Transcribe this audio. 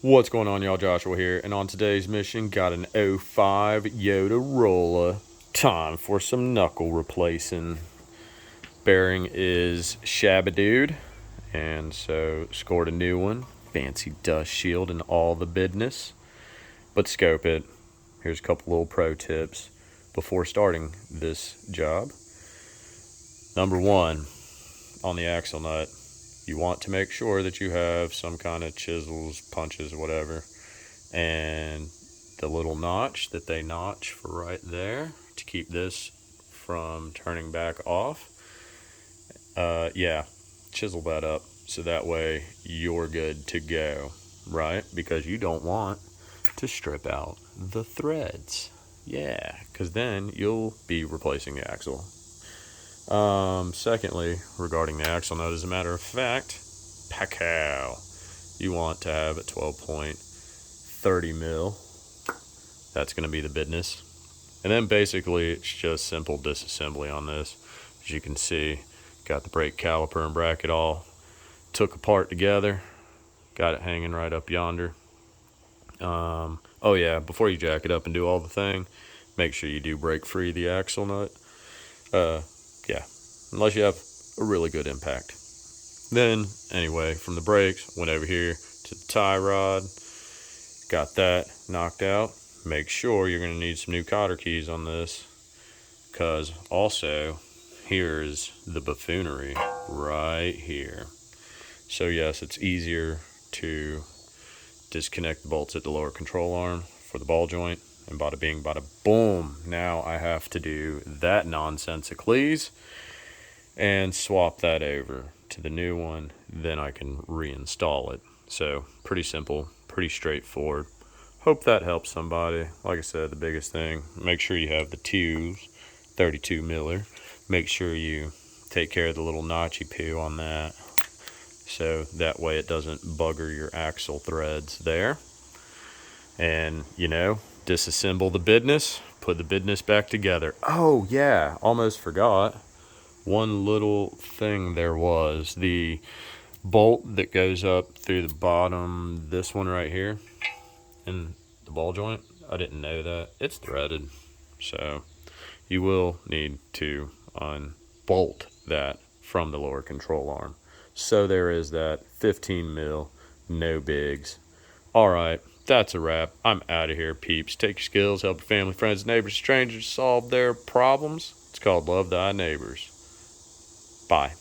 What's going on, y'all? Joshua here, and on today's mission, got an '05 Corolla. Time for some knuckle replacing. Bearing is shabadude, and so scored a new one. Fancy dust shield and all the business. But scope it. Here's a couple little pro tips before starting this job. Number one, on the axle nut, you want to make sure that you have some kind of chisels, punches, whatever, and the little notch that they notch for right there to keep this from turning back off. Yeah, chisel that up so that way you're good to go, right? Because you don't want to strip out the threads. Yeah, because then you'll be replacing the axle. Secondly, regarding the axle nut, as a matter of fact, Pacow, you want to have a 12.30 mil. That's going to be the business. And then basically it's just simple disassembly on this. As you can see, got the brake caliper and bracket all took apart together. Got it hanging right up yonder. Oh yeah, before you jack it up and do all the thing, make sure you do brake free the axle nut. Yeah, unless you have a really good impact. Then, anyway, from the brakes, went over here to the tie rod. Got that knocked out. Make sure you're going to need some new cotter keys on this. Because also, here's the buffoonery right here. So yes, it's easier to disconnect the bolts at the lower control arm for the ball joint. And bada bing, bada boom. Now I have to do that nonsensically and swap that over to the new one. Then I can reinstall it. So pretty simple, pretty straightforward. Hope that helps somebody. Like I said, the biggest thing, make sure you have the twos, 32 miller. Make sure you take care of the little notchy poo on that. So that way it doesn't bugger your axle threads there. And, disassemble the business, put the business back together. Oh yeah, almost forgot. One little thing there was the bolt that goes up through the bottom, this one right here, in the ball joint. I didn't know that. It's threaded. So you will need to unbolt that from the lower control arm. So there is that 15 mil, no bigs. All right, that's a wrap. I'm out of here, peeps. Take your skills, help your family, friends, neighbors, strangers solve their problems. It's called Love Thy Neighbors. Bye.